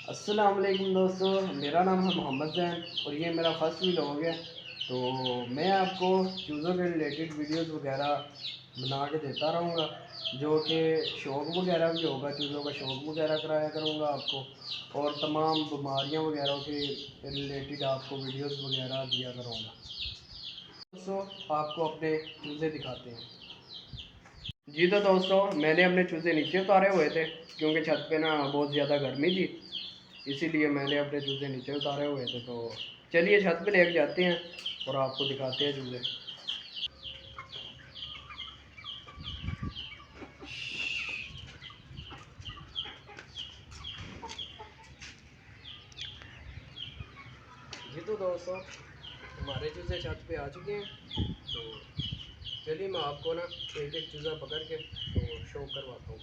अस्सलाम वालेकुम दोस्तों, मेरा नाम है मोहम्मद ज़ैन और ये मेरा फर्स्ट व्लॉग है। तो मैं आपको चूज़ों के रिलेटेड वीडियोस वगैरह बना के देता रहूँगा, जो कि शौक़ वगैरह भी होगा, चूज़ों का शौक़ वगैरह कराया करूँगा आपको, और तमाम बीमारियाँ वगैरह के रिलेटेड आपको वीडियोस वगैरह दिया करूँगा। दोस्तों, आपको अपने चूज़े दिखाते हैं। जी तो दोस्तों, मैंने अपने चूज़े नीचे उतारे हुए थे क्योंकि छत पे ना बहुत ज़्यादा गर्मी थी, इसीलिए मैंने अपने जूते नीचे उतारे हुए थे। तो चलिए छत पे लेके जाते हैं और आपको दिखाते हैं जूते। जी तो दोस्तों, हमारे चूजे छत पे आ चुके हैं। तो चलिए मैं आपको ना एक एक चूज़ा पकड़ के तो शो करवाता हूँ।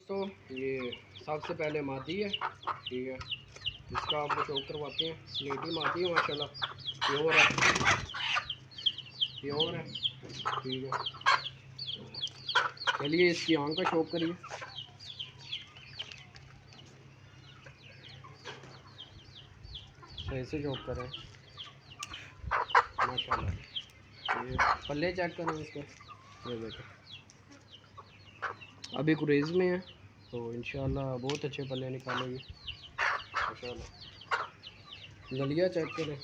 दोस्तों, ये सबसे पहले मादी है, ठीक है, इसका आपको शो करवाते हैं। स्लेटी मादी है, माशाल्लाह प्योर है, प्योर है, ठीक है। चलिए इसकी आंख का शौक करिए। सही से शौक करें, माशाल्लाह। ये पल्ले चेक करें इसके, ये देखें अभी क्रेज़ में है, तो इंशाल्लाह बहुत अच्छे पल्ले निकालेगी माशाल्लाह। गलिया चेक करें,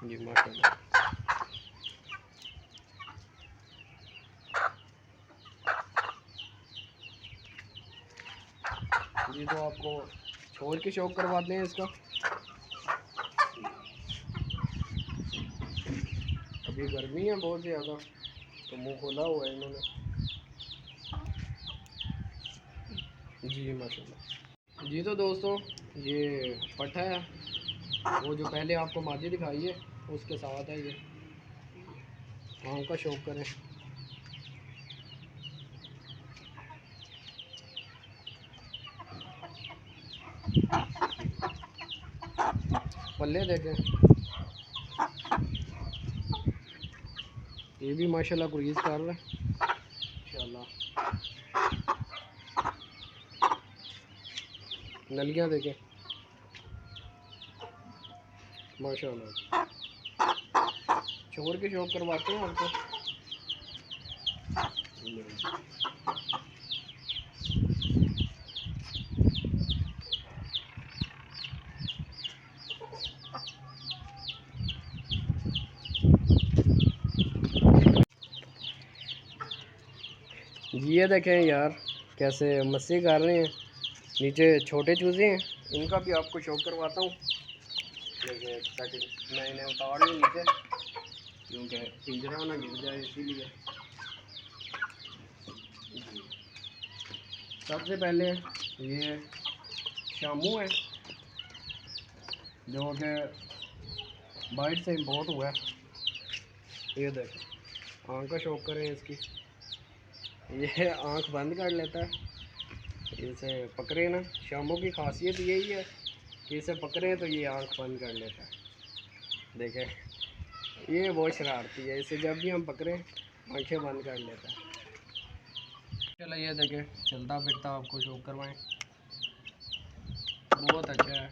जी माशाल्लाह। जी तो आपको छोड़ के शौक करवाते हैं इसका। अभी गर्मी है बहुत ज़्यादा, तो मुंह खोला हुआ है इन्होंने। जी माशाल्लाह। जी तो दोस्तों, ये पट्ठा है, वो जो पहले आपको मादी दिखाई है उसके साथ है। ये आँख का शौक करें, पल्ले देखें, ये भी माशाल्लाह क्रूज़ कर रहा है इंशाल्लाह। नलियाँ देखें माशाल्लाह। छोड़ के शौक करवाते हैं आपको। ये देखें यार, कैसे मस्ती कर रहे हैं। नीचे छोटे चूज़े हैं, इनका भी आपको शौक करवाता हूँ। मैं इन्हें उतार लूँ नीचे क्योंकि पिंजरा ना गिर जाए, इसीलिए। सबसे पहले ये शामू है, जो कि बाइट से इम्पोर्ट हुआ है। ये देखें, आँख का शौक करें इसकी। ये आँख बंद कर लेता है, इसे पकड़े ना। शामू की खासियत यही है कि इसे पकड़े तो ये आँख बंद कर लेता है। देखें, ये बहुत शरारती है, इसे जब भी हम पकड़ें आँखें बंद कर लेता है। चलो ये देखें, चलता फिरता आपको शौक करवाएं, बहुत अच्छा है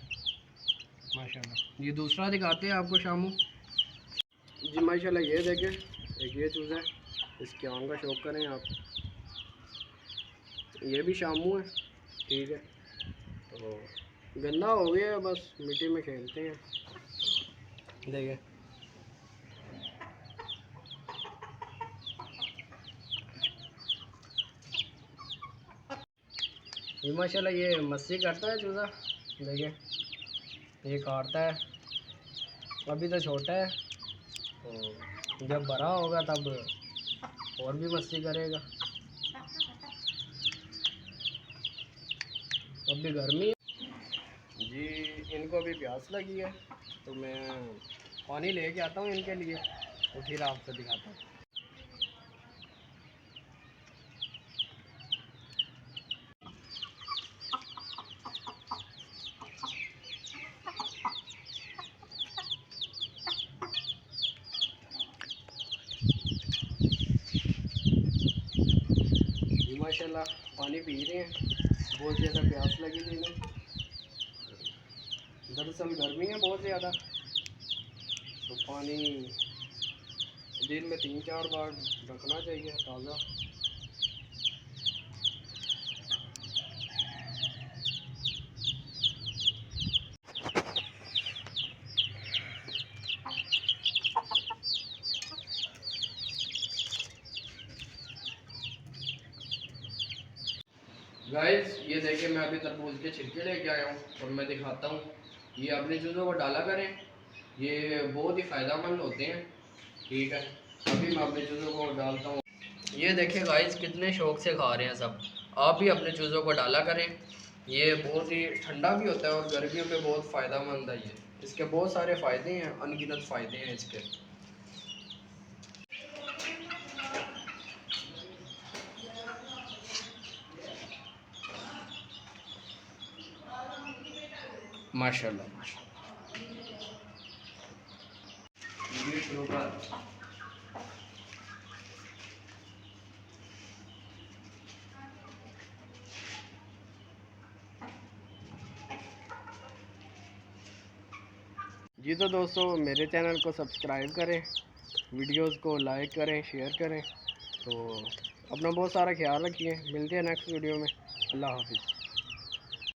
माशाल्लाह। ये दूसरा दिखाते हैं आपको शामू। जी माशाल्लाह, ये देखें, एक ये चूज़ा है, इसके आँख का शौक करें आप। ये भी शामू है, ठीक है। तो गंदा हो गया है, बस मिट्टी में खेलते हैं। देखिए ये माशाल्लाह, ये मस्ती करता है चूज़ा। देखिए ये काटता है, अभी तो छोटा है, तो जब बड़ा होगा तब और भी मस्ती करेगा। अभी गर्मी है जी, इनको अभी प्यास लगी है, तो मैं पानी लेके आता हूँ इनके लिए, तो फिर आपको दिखाता हूँ। माशाल्लाह पानी पी रहे हैं, बहुत ज़्यादा प्यास लगी थी इन्हें। दरअसल गर्मी है बहुत ज़्यादा, तो पानी दिन में 3-4 बार रखना चाहिए ताज़ा। गाइस ये देखिए, मैं अभी तरबूज के छिलके लेके आया हूँ और मैं दिखाता हूँ। ये अपनी चीज़ों को डाला करें, ये बहुत ही फ़ायदेमंद होते हैं। ठीक है, अभी मैं अपनी चीज़ों को डालता हूँ। ये देखिए गाइस, कितने शौक से खा रहे हैं सब। आप भी अपने चीज़ों को डाला करें, ये बहुत ही ठंडा भी होता है और गर्मियों में बहुत फ़ायदेमंद है। ये इसके बहुत सारे फ़ायदे हैं, अनगिनत फ़ायदे हैं इसके। माशाल्लाह माशाल्लाह। जी तो दोस्तों, मेरे चैनल को सब्सक्राइब करें, वीडियोस को लाइक करें, शेयर करें। तो अपना बहुत सारा ख्याल रखिए, मिलते हैं नेक्स्ट वीडियो में। अल्लाह हाफिज़।